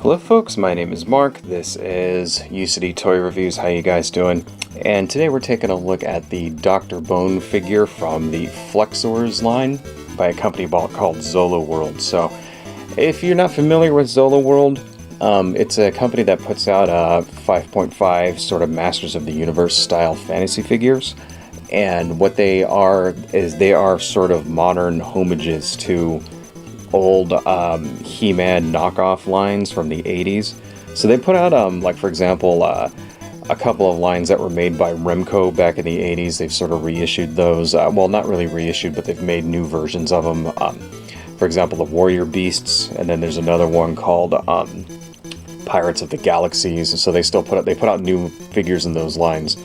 Hello folks, my name is Mark, this is UCD Toy Reviews, how you guys doing? And today we're taking a look at the Dr. Bone figure from the Flexzors line by a company called Zoloworld. So, if you're not familiar with Zoloworld, it's a company that puts out 5.5 sort of Masters of the Universe style fantasy figures. And what they are is they are sort of modern homages to old He-Man knockoff lines from the 80s. So they put out, like for example, a couple of lines that were made by Remco back in the 80s. They've sort of reissued those. Well, not really reissued, but they've made new versions of them. For example, the Warrior Beasts, and then there's another one called Pirates of the Galaxies. So they put out new figures in those lines.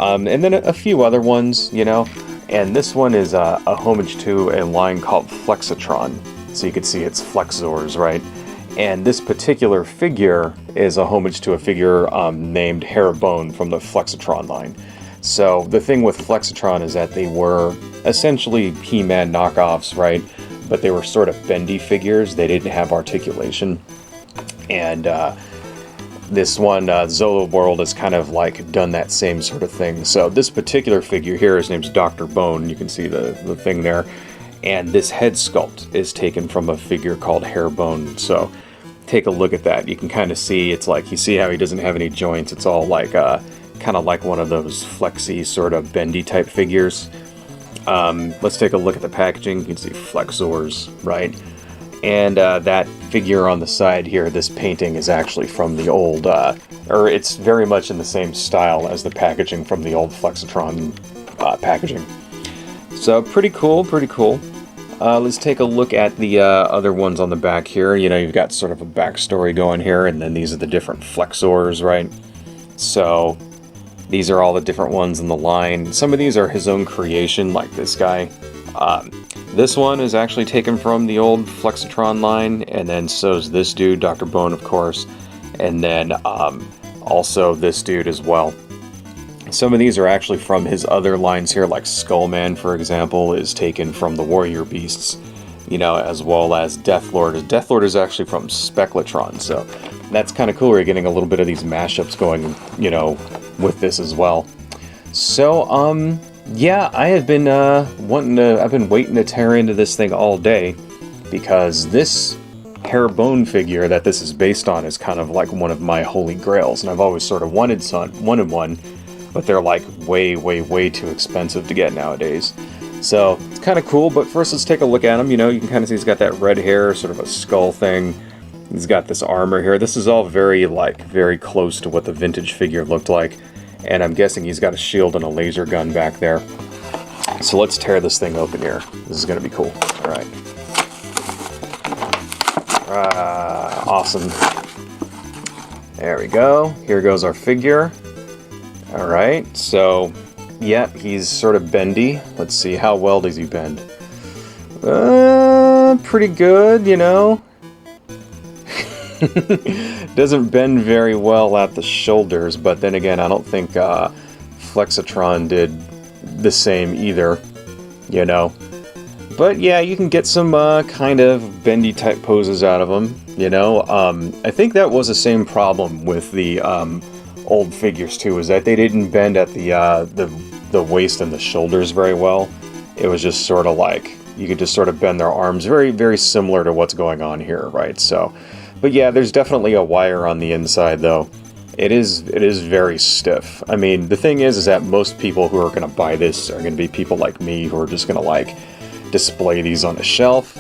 And then a few other ones, you know. And this one is a homage to a line called Flexatron. So you can see it's Flexzors, right? And this particular figure is a homage to a figure named Bone from the Flexatron line. So the thing with Flexatron is that they were essentially He-Man knockoffs, right? But they were sort of bendy figures. They didn't have articulation. And this one, Zoloworld, has kind of like done that same sort of thing. So this particular figure here, his name's Dr. Bone. You can see the thing there. And this head sculpt is taken from a figure called Bone. So take a look at that. You can kind of see, it's like, you see how he doesn't have any joints. It's all like, kind of like one of those flexy sort of bendy type figures. Let's take a look at the packaging. You can see Flexzors, right? And that figure on the side here, this painting is actually from the old, or it's very much in the same style as the packaging from the old Flexatron packaging. So pretty cool, pretty cool. Let's take a look at the other ones on the back here. You know, you've got sort of a backstory going here, and then these are the different Flexzors, right? So these are all the different ones in the line. Some of these are his own creation, like this guy. This one is actually taken from the old Flexatron line, and then so's this dude, Dr. Bone, of course, and then also this dude as well. Some of these are actually from his other lines here, like Skullman, for example, is taken from the Warrior Beasts, you know, as well as Deathlord. Deathlord is actually from Spectratron, so that's kind of cool. We're getting a little bit of these mashups going, you know, with this as well. So, yeah, I have been I've been waiting to tear into this thing all day, because this Bone figure that this is based on is kind of like one of my holy grails, and I've always sort of wanted one. But they're like way, way, way too expensive to get nowadays. So it's kind of cool, but first let's take a look at him. You know, you can kind of see he's got that red hair, sort of a skull thing. He's got this armor here. This is all very close to what the vintage figure looked like. And I'm guessing he's got a shield and a laser gun back there. So let's tear this thing open here. This is going to be cool. All right. Awesome. There we go. Here goes our figure. Alright, so, yeah, he's sort of bendy. Let's see, how well does he bend? Pretty good, you know? Doesn't bend very well at the shoulders, but then again, I don't think Flexatron did the same either, you know? But yeah, you can get some kind of bendy type poses out of him, you know? I think that was the same problem with the old figures too, is that they didn't bend at the waist and the shoulders very well. It was just sort of like, you could just sort of bend their arms, very, very similar to what's going on here, right? So, but yeah, there's definitely a wire on the inside though. It is very stiff. I mean, the thing is that most people who are going to buy this are going to be people like me who are just going to like display these on a shelf.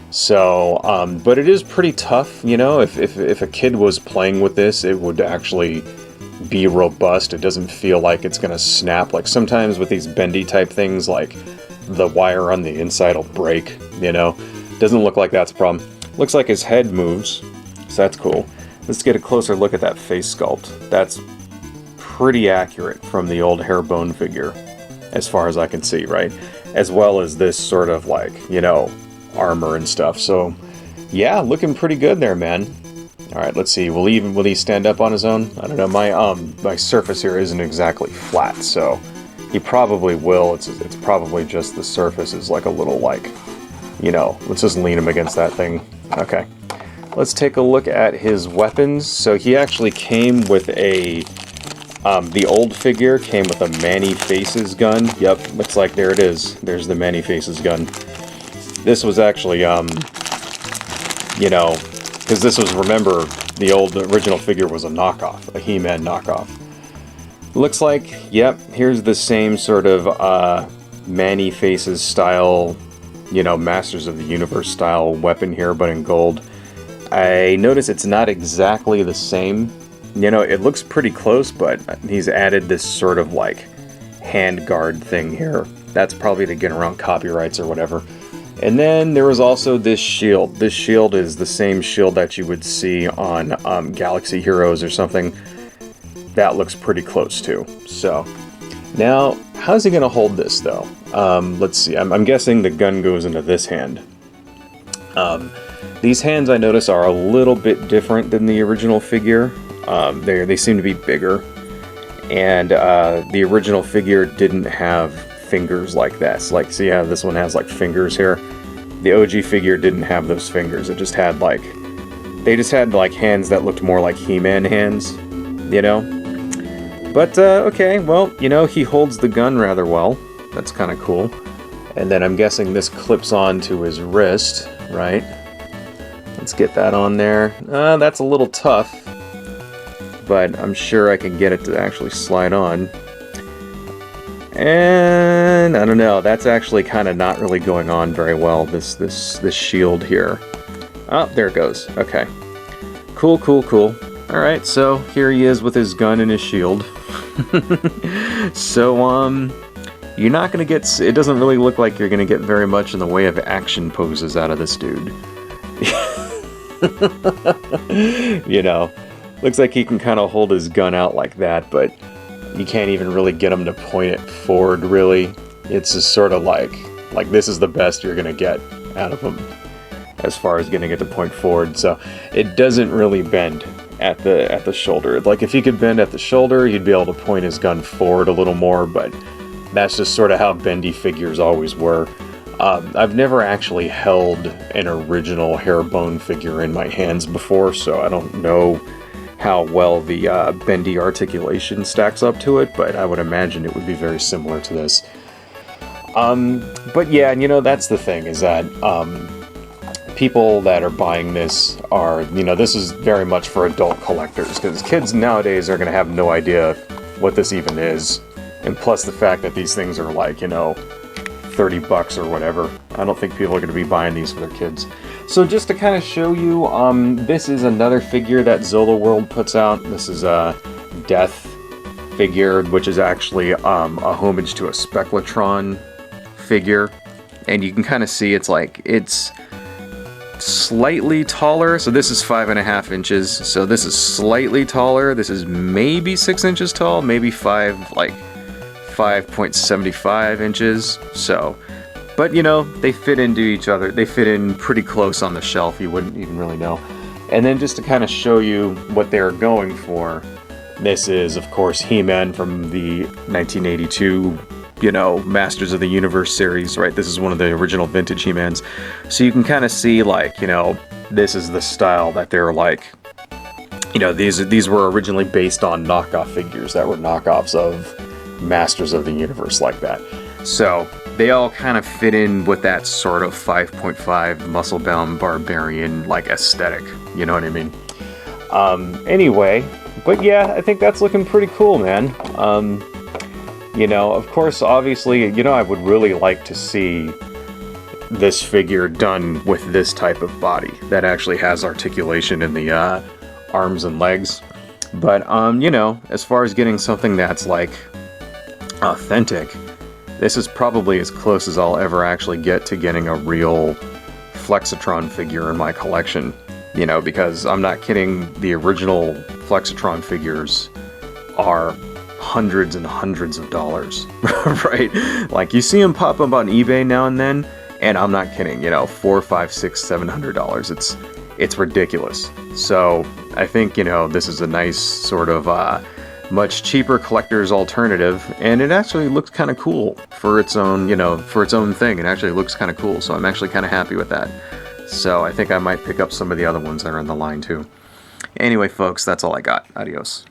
So, but it is pretty tough, you know. If a kid was playing with this, it would actually be robust. It doesn't feel like it's gonna snap. Like sometimes with these bendy type things, like the wire on the inside will break, you know. Doesn't look like that's a problem. Looks like his head moves, so that's cool. Let's get a closer look at that face sculpt. That's pretty accurate from the old Bone figure, as far as I can see, right? As well as this sort of like, you know, armor and stuff. So yeah, looking pretty good there, man. Alright, let's see, will he stand up on his own? I don't know, my surface here isn't exactly flat, so he probably will. It's probably just the surface is like a little like, you know, let's just lean him against that thing. Okay. let's take a look at his weapons. So he actually came with a, the old figure came with a Many Faces gun. Yep, looks like there it is. There's the Many Faces gun. This was actually, you know, because this was, remember, the original figure was a knockoff, a He-Man knockoff. Looks like, yep, here's the same sort of Many Faces style, you know, Masters of the Universe style weapon here, but in gold. I notice it's not exactly the same. You know, it looks pretty close, but he's added this sort of like hand guard thing here. That's probably to get around copyrights or whatever. And then there was also this shield. This shield is the same shield that you would see on Galaxy Heroes or something. That looks pretty close too. So, now, how's he going to hold this though? Let's see, I'm guessing the gun goes into this hand. These hands I notice are a little bit different than the original figure. They seem to be bigger. And the original figure didn't have fingers like this. Like, see how this one has like fingers here? The OG figure didn't have those fingers. It just had like, they just had like hands that looked more like He-Man hands, you know? But, okay, well, you know, he holds the gun rather well. That's kind of cool. And then I'm guessing this clips on to his wrist, right? Let's get that on there. That's a little tough, but I'm sure I can get it to actually slide on. And I don't know, that's actually kind of not really going on very well, this shield here. Oh, there it goes. Okay. Cool, cool, cool. Alright, so here he is with his gun and his shield. So, you're not gonna get, it doesn't really look like you're gonna get very much in the way of action poses out of this dude. You know, looks like he can kind of hold his gun out like that, but you can't even really get him to point it forward, really. It's just sort of like this is the best you're gonna get out of him as far as getting it to point forward. So it doesn't really bend at the shoulder. Like, if he could bend at the shoulder, he'd be able to point his gun forward a little more, but that's just sort of how bendy figures always were. I've never actually held an original Harebone figure in my hands before, so I don't know how well the bendy articulation stacks up to it, but I would imagine it would be very similar to this. But yeah, and you know, that's the thing, is that people that are buying this are, you know, this is very much for adult collectors, because kids nowadays are going to have no idea what this even is. And plus the fact that these things are like, you know, 30 bucks or whatever. I don't think people are going to be buying these for their kids. So just to kind of show you, this is another figure that Zoloworld puts out. This is a Death figure, which is actually a homage to a Spectratron figure. And you can kind of see it's like, it's slightly taller. So this is 5.5 inches. So this is slightly taller. This is maybe 6 inches tall, maybe 5.75 inches, so, but you know, they fit into each other. They fit in pretty close on the shelf, you wouldn't even really know. And then just to kind of show you what they're going for, this is, of course, He-Man from the 1982, you know, Masters of the Universe series, right? This is one of the original vintage He-Mans. So you can kind of see, like, you know, this is the style that they're like, you know, these were originally based on knockoff figures that were knockoffs of Masters of the Universe like that. So they all kind of fit in with that sort of 5.5 muscle-bound barbarian like aesthetic, you know what I mean? Anyway, but yeah, I think that's looking pretty cool, man. You know, of course, obviously, you know, I would really like to see this figure done with this type of body that actually has articulation in the arms and legs. But you know, as far as getting something that's like authentic, this is probably as close as I'll ever actually get to getting a real Flexatron figure in my collection, you know, because I'm not kidding, the original Flexatron figures are hundreds and hundreds of dollars, right? Like, you see them pop up on eBay now and then, and I'm not kidding, you know, $400, $500, $600, $700. It's ridiculous. So I think, you know, this is a nice sort of much cheaper collector's alternative, and it actually looks kind of cool for its own, you know, for its own thing. It actually looks kind of cool, so I'm actually kind of happy with that. So I think I might pick up some of the other ones that are in the line too. Anyway, folks, that's all I got. Adios.